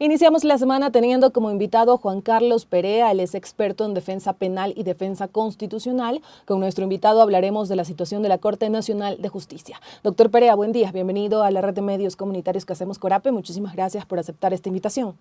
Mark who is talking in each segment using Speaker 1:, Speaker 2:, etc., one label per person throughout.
Speaker 1: Iniciamos la semana teniendo como invitado a Juan Carlos Perea, él es experto en defensa penal y defensa constitucional. Con nuestro invitado hablaremos de la situación de la Corte Nacional de Justicia. Doctor Perea, buen día, bienvenido a la red de medios comunitarios que hacemos Corape. Muchísimas gracias por aceptar esta invitación.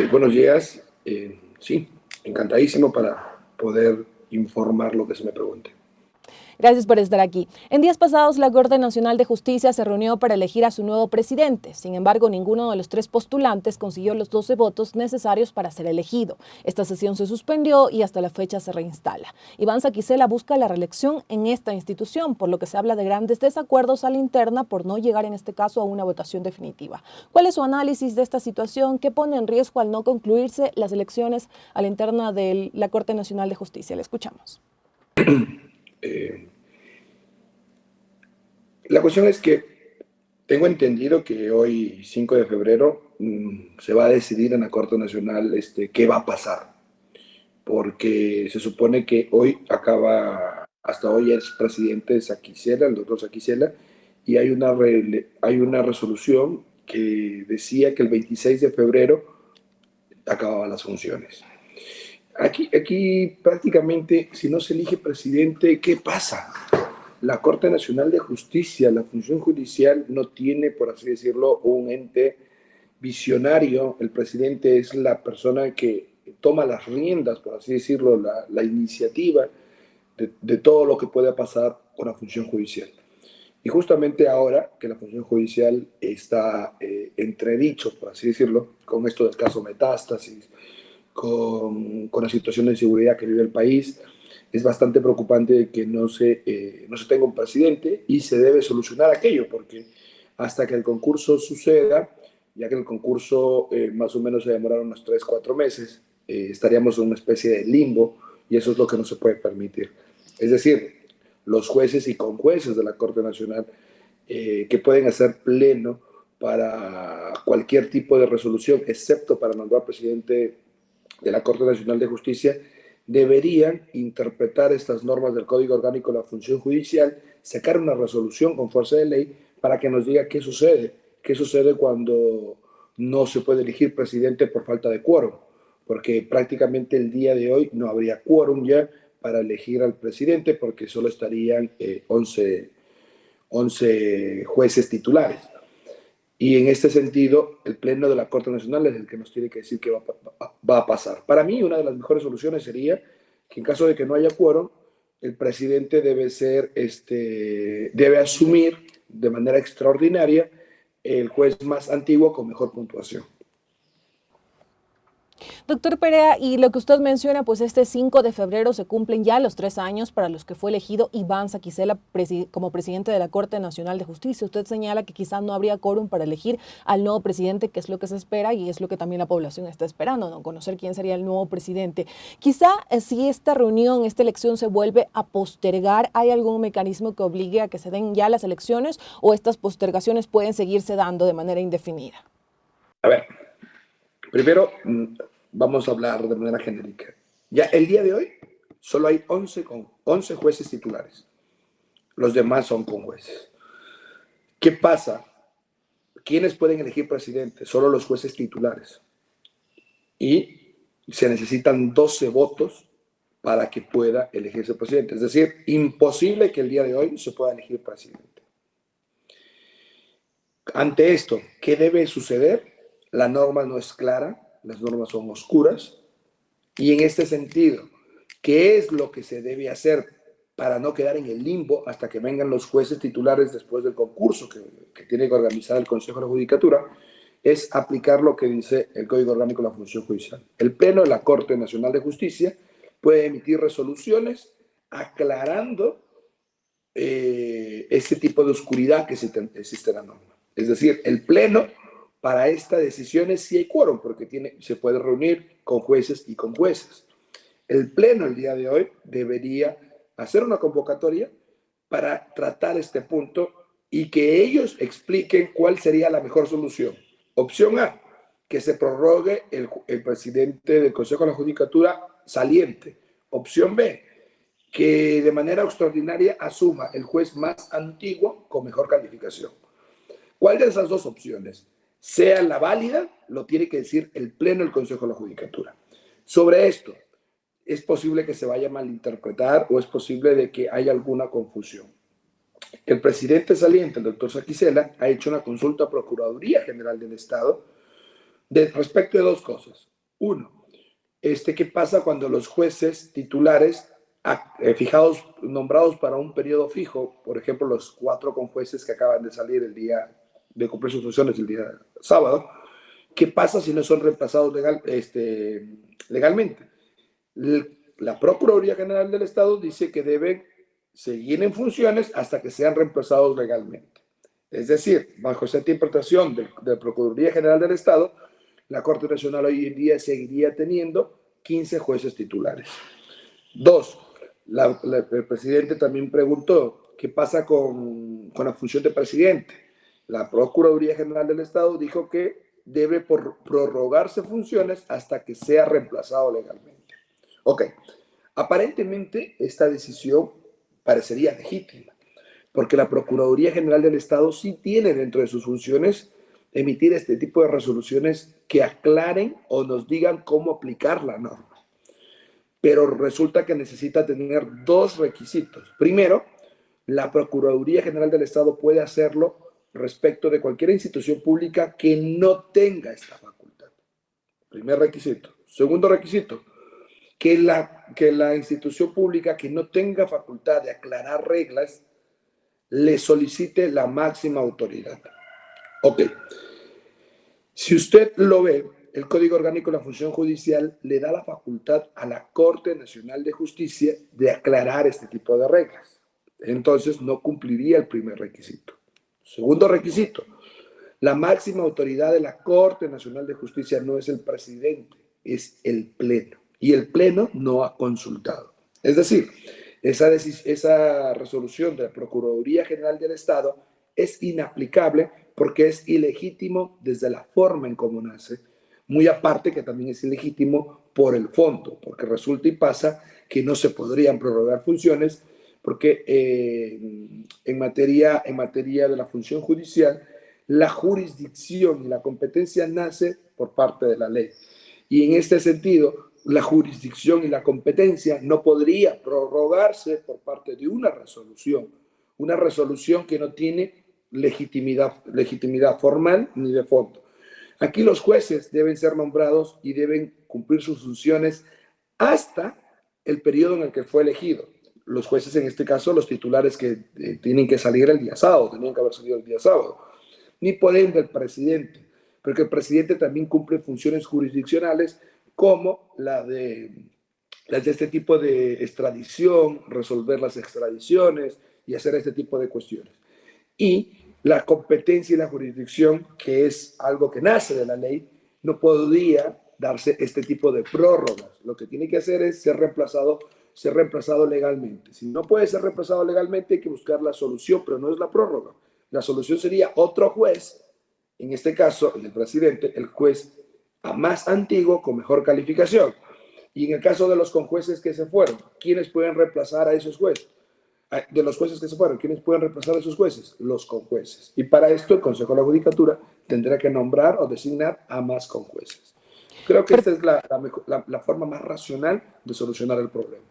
Speaker 2: Buenos días, sí, encantadísimo para poder informar lo que se me pregunte.
Speaker 1: Gracias por estar aquí. En días pasados, la Corte Nacional de Justicia se reunió para elegir a su nuevo presidente. Sin embargo, ninguno de los tres postulantes consiguió los 12 votos necesarios para ser elegido. Esta sesión se suspendió y hasta la fecha se reinstala. Iván Saquicela busca la reelección en esta institución, por lo que se habla de grandes desacuerdos a la interna por no llegar en este caso a una votación definitiva. ¿Cuál es su análisis de esta situación? ¿Qué pone en riesgo al no concluirse las elecciones a la interna de la Corte Nacional de Justicia? Le escuchamos.
Speaker 2: La cuestión es que tengo entendido que hoy, 5 de febrero, se va a decidir en la Corte Nacional qué va a pasar, porque se supone que hoy hasta hoy es presidente Saquicela, el doctor Saquicela, y hay una resolución que decía que el 26 de febrero acababan las funciones. Aquí prácticamente, si no se elige presidente, ¿qué pasa? La Corte Nacional de Justicia, la función judicial, no tiene, por así decirlo, un ente visionario. El presidente es la persona que toma las riendas, por así decirlo, la iniciativa de todo lo que pueda pasar con la función judicial. Y justamente ahora que la función judicial está entredicho, por así decirlo, con esto del caso Metástasis, con la situación de inseguridad que vive el país, es bastante preocupante que no se tenga un presidente y se debe solucionar aquello, porque hasta que el concurso suceda, ya que el concurso más o menos se demora unos 3, 4 meses, estaríamos en una especie de limbo y eso es lo que no se puede permitir. Es decir, los jueces y conjueces de la Corte Nacional que pueden hacer pleno para cualquier tipo de resolución, excepto para nombrar presidente de la Corte Nacional de Justicia, deberían interpretar estas normas del Código Orgánico de la Función Judicial, sacar una resolución con fuerza de ley para que nos diga qué sucede cuando no se puede elegir presidente por falta de quórum, porque prácticamente el día de hoy no habría quórum ya para elegir al presidente porque solo estarían 11 jueces titulares. Y en este sentido, el Pleno de la Corte Nacional es el que nos tiene que decir qué va a pasar. Para mí, una de las mejores soluciones sería que en caso de que no haya quórum, el presidente debe asumir de manera extraordinaria el juez más antiguo con mejor puntuación.
Speaker 1: Doctor Perea, y lo que usted menciona, pues este 5 de febrero se cumplen ya los 3 años para los que fue elegido Iván Saquicela como presidente de la Corte Nacional de Justicia. Usted señala que quizás no habría quórum para elegir al nuevo presidente, que es lo que se espera y es lo que también la población está esperando, ¿no? Conocer quién sería el nuevo presidente. Quizá si esta reunión, esta elección se vuelve a postergar, ¿hay algún mecanismo que obligue a que se den ya las elecciones o estas postergaciones pueden seguirse dando de manera indefinida?
Speaker 2: A ver, primero vamos a hablar de manera genérica. Ya el día de hoy solo hay 11 jueces titulares. Los demás son conjueces. ¿Qué pasa? ¿Quiénes pueden elegir presidente? Solo los jueces titulares. Y se necesitan 12 votos para que pueda elegirse presidente. Es decir, imposible que el día de hoy se pueda elegir presidente. Ante esto, ¿qué debe suceder? La norma no es clara, las normas son oscuras, y en este sentido, ¿qué es lo que se debe hacer para no quedar en el limbo hasta que vengan los jueces titulares después del concurso que tiene que organizar el Consejo de la Judicatura? Es aplicar lo que dice el Código Orgánico de la Función Judicial. El Pleno de la Corte Nacional de Justicia puede emitir resoluciones aclarando ese tipo de oscuridad que existe en la norma. Es decir, el Pleno para estas decisiones sí hay quórum, porque se puede reunir con jueces y con jueces. El Pleno el día de hoy debería hacer una convocatoria para tratar este punto y que ellos expliquen cuál sería la mejor solución. Opción A, que se prorrogue el presidente del Consejo de la Judicatura saliente. Opción B, que de manera extraordinaria asuma el juez más antiguo con mejor calificación. ¿Cuál de esas dos opciones sea la válida, lo tiene que decir el Pleno del Consejo de la Judicatura. Sobre esto, es posible que se vaya a malinterpretar o es posible de que haya alguna confusión. El presidente saliente, el doctor Saquicela, ha hecho una consulta a Procuraduría General del Estado respecto de dos cosas. Uno, ¿qué pasa cuando los jueces titulares fijados, nombrados para un periodo fijo, por ejemplo, los 4 conjueces que acaban de salir el día de cumplir sus funciones el día sábado, qué pasa si no son reemplazados legalmente? La Procuraduría General del Estado dice que deben seguir en funciones hasta que sean reemplazados legalmente. Es decir, bajo esta interpretación de la Procuraduría General del Estado, la Corte Nacional hoy en día seguiría teniendo 15 jueces titulares. Dos, el presidente también preguntó qué pasa con la función de presidente. La Procuraduría General del Estado dijo que debe prorrogarse funciones hasta que sea reemplazado legalmente. Ok, aparentemente esta decisión parecería legítima, porque la Procuraduría General del Estado sí tiene dentro de sus funciones emitir este tipo de resoluciones que aclaren o nos digan cómo aplicar la norma. Pero resulta que necesita tener 2 requisitos. Primero, la Procuraduría General del Estado puede hacerlo respecto de cualquier institución pública que no tenga esta facultad. Primer requisito. Segundo requisito, que la institución pública que no tenga facultad de aclarar reglas le solicite la máxima autoridad. Ok. Si usted lo ve, el Código Orgánico de la Función Judicial le da la facultad a la Corte Nacional de Justicia de aclarar este tipo de reglas. Entonces no cumpliría el primer requisito. Segundo requisito, la máxima autoridad de la Corte Nacional de Justicia no es el presidente, es el Pleno. Y el Pleno no ha consultado. Es decir, esa resolución de la Procuraduría General del Estado es inaplicable porque es ilegítimo desde la forma en cómo nace, muy aparte que también es ilegítimo por el fondo, porque resulta y pasa que no se podrían prorrogar funciones porque en materia de la función judicial, la jurisdicción y la competencia nace por parte de la ley. Y en este sentido, la jurisdicción y la competencia no podría prorrogarse por parte de una resolución que no tiene legitimidad formal ni de fondo. Aquí los jueces deben ser nombrados y deben cumplir sus funciones hasta el periodo en el que fue elegido. Los jueces, en este caso, los titulares que tienen que salir el día sábado, tenían que haber salido el día sábado, ni por ende el presidente, porque el presidente también cumple funciones jurisdiccionales como las de este tipo de extradición, resolver las extradiciones y hacer este tipo de cuestiones. Y la competencia y la jurisdicción, que es algo que nace de la ley, no podría darse este tipo de prórrogas. Lo que tiene que hacer es ser reemplazado legalmente. Si no puede ser reemplazado legalmente, hay que buscar la solución, pero no es la prórroga. La solución sería otro juez, en este caso, el presidente, el juez más antiguo con mejor calificación. Y en el caso de los conjueces que se fueron, ¿quiénes pueden reemplazar a esos jueces? De los jueces que se fueron, ¿quiénes pueden reemplazar a esos jueces? Los conjueces. Y para esto el Consejo de la Judicatura tendrá que nombrar o designar a más conjueces. Creo que esta es la forma más racional de solucionar el problema.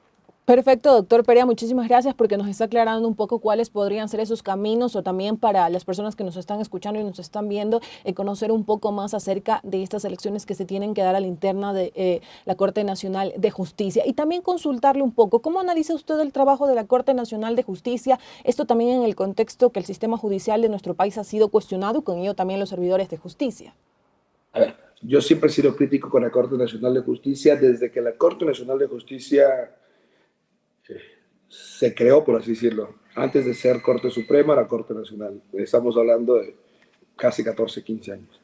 Speaker 1: Perfecto, doctor Perea, muchísimas gracias porque nos está aclarando un poco cuáles podrían ser esos caminos o también para las personas que nos están escuchando y nos están viendo, conocer un poco más acerca de estas elecciones que se tienen que dar a la interna de la Corte Nacional de Justicia. Y también consultarle un poco, ¿cómo analiza usted el trabajo de la Corte Nacional de Justicia? Esto también en el contexto que el sistema judicial de nuestro país ha sido cuestionado y con ello también los servidores de justicia.
Speaker 2: A ver, yo siempre he sido crítico con la Corte Nacional de Justicia desde que la Corte Nacional de Justicia se creó, por así decirlo, antes de ser Corte Suprema, la Corte Nacional. Estamos hablando de casi 14, 15 años.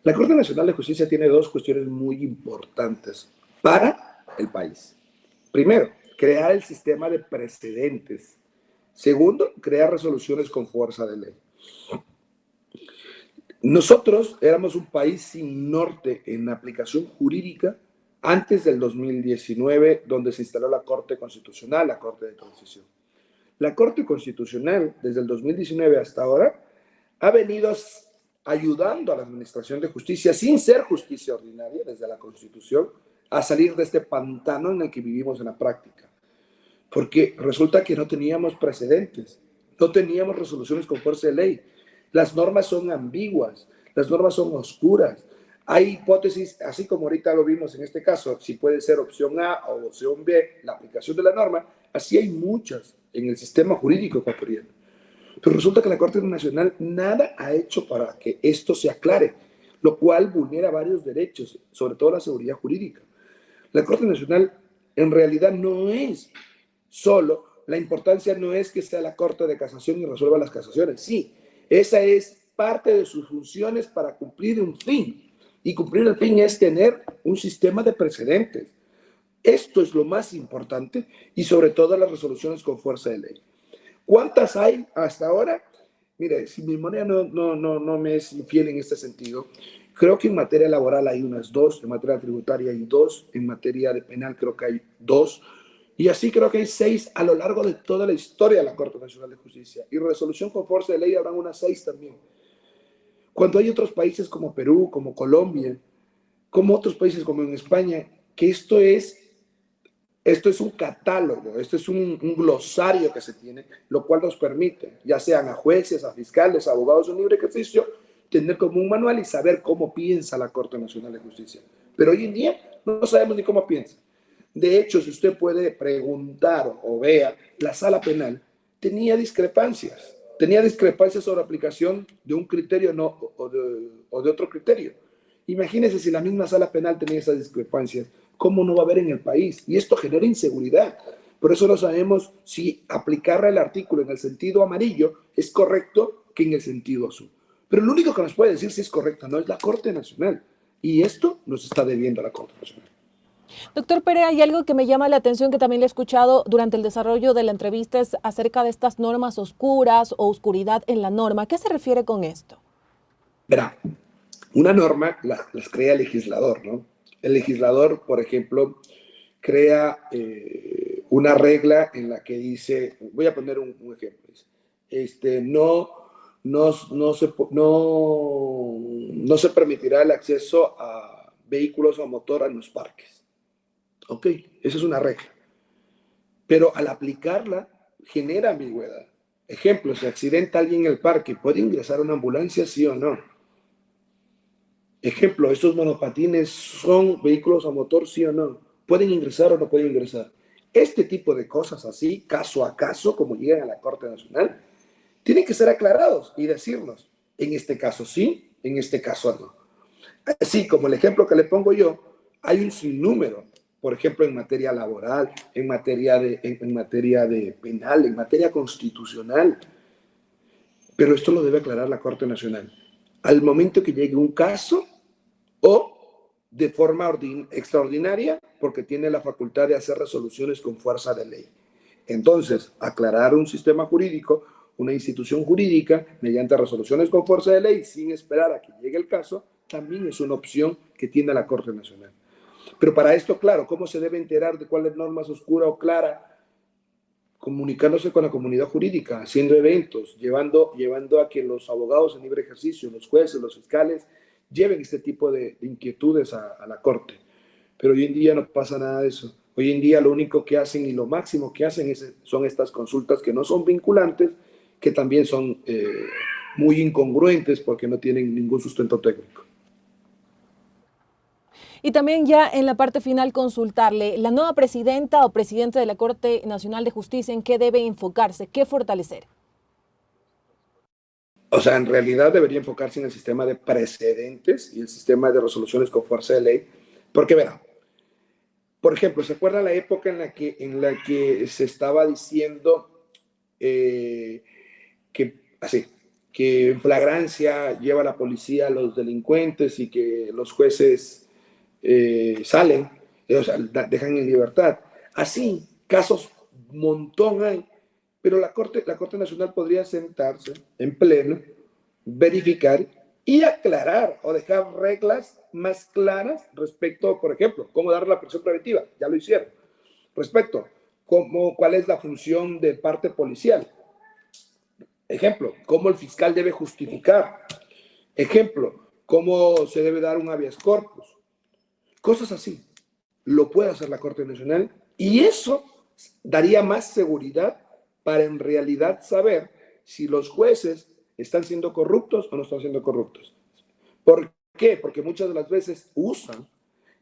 Speaker 2: La Corte Nacional de Justicia tiene 2 cuestiones muy importantes para el país. Primero, crear el sistema de precedentes. Segundo, crear resoluciones con fuerza de ley. Nosotros éramos un país sin norte en aplicación jurídica antes del 2019, donde se instaló la Corte Constitucional, la Corte de Transición. La Corte Constitucional, desde el 2019 hasta ahora, ha venido ayudando a la administración de justicia, sin ser justicia ordinaria desde la Constitución, a salir de este pantano en el que vivimos en la práctica. Porque resulta que no teníamos precedentes, no teníamos resoluciones con fuerza de ley. Las normas son ambiguas, las normas son oscuras. Hay hipótesis, así como ahorita lo vimos en este caso, si puede ser opción A o opción B, la aplicación de la norma, así hay muchas en el sistema jurídico ecuatoriano. Pero resulta que la Corte Nacional nada ha hecho para que esto se aclare, lo cual vulnera varios derechos, sobre todo la seguridad jurídica. La Corte Nacional en realidad no es solo, la importancia no es que sea la Corte de Casación y resuelva las casaciones. Sí, esa es parte de sus funciones para cumplir un fin. Y cumplir el fin es tener un sistema de precedentes. Esto es lo más importante y sobre todo las resoluciones con fuerza de ley. ¿Cuántas hay hasta ahora? Mire, si mi memoria no me es infiel en este sentido, creo que en materia laboral hay unas 2, en materia tributaria hay 2, en materia de penal creo que hay 2, y así creo que hay 6 a lo largo de toda la historia de la Corte Nacional de Justicia. Y resolución con fuerza de ley habrán unas 6 también. Cuando hay otros países como Perú, como Colombia, como otros países como en España, que esto es un catálogo, esto es un glosario que se tiene, lo cual nos permite, ya sean a jueces, a fiscales, a abogados en libre ejercicio, tener como un manual y saber cómo piensa la Corte Nacional de Justicia. Pero hoy en día no sabemos ni cómo piensa. De hecho, si usted puede preguntar o vea, la sala penal tenía discrepancias sobre aplicación de un criterio o de otro criterio. Imagínense si la misma sala penal tenía esas discrepancias, ¿cómo no va a haber en el país? Y esto genera inseguridad. Por eso no sabemos si aplicar el artículo en el sentido amarillo es correcto que en el sentido azul. Pero lo único que nos puede decir si es correcto o no es la Corte Nacional. Y esto nos está debiendo a la Corte Nacional.
Speaker 1: Doctor Pérez, hay algo que me llama la atención que también le he escuchado durante el desarrollo de la entrevista es acerca de estas normas oscuras o oscuridad en la norma. ¿A qué se refiere con esto?
Speaker 2: Verá, una norma las crea el legislador, ¿no? El legislador, por ejemplo, crea una regla en la que dice, voy a poner un ejemplo, no se permitirá el acceso a vehículos a motor en los parques. Ok, esa es una regla. Pero al aplicarla, genera ambigüedad. Ejemplo, si accidenta alguien en el parque, ¿puede ingresar una ambulancia, sí o no? Ejemplo, ¿estos monopatines son vehículos a motor, sí o no? ¿Pueden ingresar o no pueden ingresar? Este tipo de cosas así, caso a caso, como llegan a la Corte Nacional, tienen que ser aclarados y decirnos, en este caso sí, en este caso no. Así como el ejemplo que le pongo yo, hay un sinnúmero, por ejemplo, en materia laboral, en materia de penal, en materia constitucional, pero esto lo debe aclarar la Corte Nacional. Al momento que llegue un caso o de forma extraordinaria, porque tiene la facultad de hacer resoluciones con fuerza de ley. Entonces, aclarar un sistema jurídico, una institución jurídica, mediante resoluciones con fuerza de ley, sin esperar a que llegue el caso, también es una opción que tiene la Corte Nacional. Pero para esto, claro, ¿cómo se debe enterar de cuál es norma oscura o clara? Comunicándose con la comunidad jurídica, haciendo eventos, llevando a que los abogados en libre ejercicio, los jueces, los fiscales, lleven este tipo de inquietudes a la Corte. Pero hoy en día no pasa nada de eso. Hoy en día lo único que hacen y lo máximo que hacen son estas consultas que no son vinculantes, que también son muy incongruentes porque no tienen ningún sustento técnico.
Speaker 1: Y también ya en la parte final consultarle, la nueva presidenta o presidente de la Corte Nacional de Justicia, ¿en qué debe enfocarse? ¿Qué fortalecer?
Speaker 2: O sea, en realidad debería enfocarse en el sistema de precedentes y el sistema de resoluciones con fuerza de ley, porque verá, por ejemplo, ¿se acuerda la época en la que se estaba diciendo que en flagrancia lleva la policía a los delincuentes y que los jueces salen, o sea, dejan en libertad? Así, casos montón hay, pero la Corte Nacional podría sentarse en pleno, verificar y aclarar o dejar reglas más claras respecto, por ejemplo, cómo dar la prisión preventiva, ya lo hicieron. Respecto, cuál es la función de parte policial. Ejemplo, cómo el fiscal debe justificar Ejemplo, cómo se debe dar un habeas corpus. Cosas así. Lo puede hacer la Corte Nacional y eso daría más seguridad para en realidad saber si los jueces están siendo corruptos o no están siendo corruptos. ¿Por qué? Porque muchas de las veces usan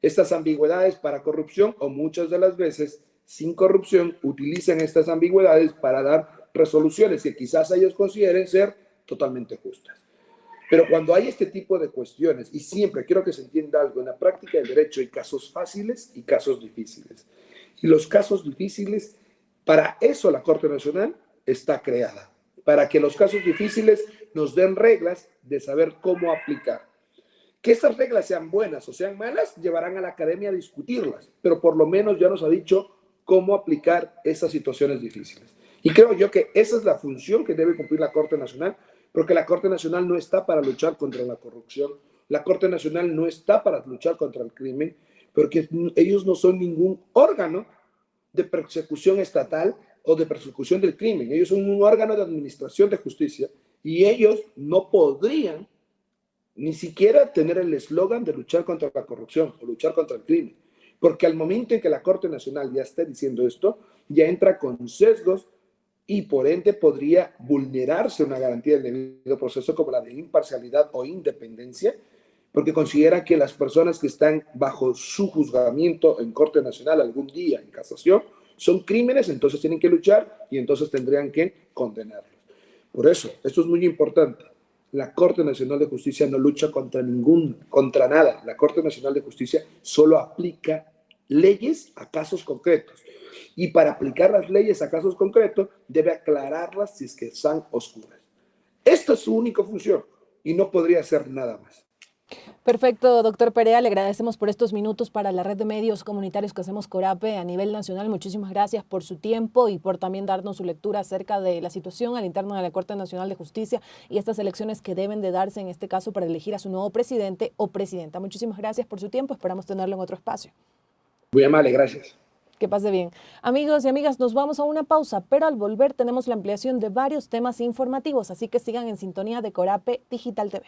Speaker 2: estas ambigüedades para corrupción o muchas de las veces sin corrupción utilizan estas ambigüedades para dar resoluciones que quizás ellos consideren ser totalmente justas. Pero cuando hay este tipo de cuestiones, y siempre quiero que se entienda algo, en la práctica del derecho hay casos fáciles y casos difíciles. Y los casos difíciles, para eso la Corte Nacional está creada, para que los casos difíciles nos den reglas de saber cómo aplicar. Que estas reglas sean buenas o sean malas, llevarán a la academia a discutirlas, pero por lo menos ya nos ha dicho cómo aplicar esas situaciones difíciles. Y creo yo que esa es la función que debe cumplir la Corte Nacional, porque la Corte Nacional no está para luchar contra la corrupción, la Corte Nacional no está para luchar contra el crimen, porque ellos no son ningún órgano de persecución estatal o de persecución del crimen. Ellos son un órgano de administración de justicia y ellos no podrían ni siquiera tener el eslogan de luchar contra la corrupción o luchar contra el crimen. Porque al momento en que la Corte Nacional ya esté diciendo esto, ya entra con sesgos y por ende podría vulnerarse una garantía del debido proceso como la de imparcialidad o independencia, porque considera que las personas que están bajo su juzgamiento en Corte Nacional algún día en casación son crímenes, entonces tienen que luchar y entonces tendrían que condenarlos. Por eso, esto es muy importante. La Corte Nacional de Justicia no lucha contra nada. La Corte Nacional de Justicia solo aplica leyes a casos concretos. Y para aplicar las leyes a casos concretos, debe aclararlas si es que están oscuras. Esta es su única función y no podría hacer nada más.
Speaker 1: Perfecto, doctor Perea, le agradecemos por estos minutos para la red de medios comunitarios que hacemos Corape a nivel nacional. Muchísimas gracias por su tiempo y por también darnos su lectura acerca de la situación al interno de la Corte Nacional de Justicia y estas elecciones que deben de darse en este caso para elegir a su nuevo presidente o presidenta. Muchísimas gracias por su tiempo, esperamos tenerlo en otro espacio.
Speaker 2: Muy amable, gracias.
Speaker 1: Que pase bien. Amigos y amigas, nos vamos a una pausa, pero al volver tenemos la ampliación de varios temas informativos, así que sigan en sintonía de Corape Digital TV.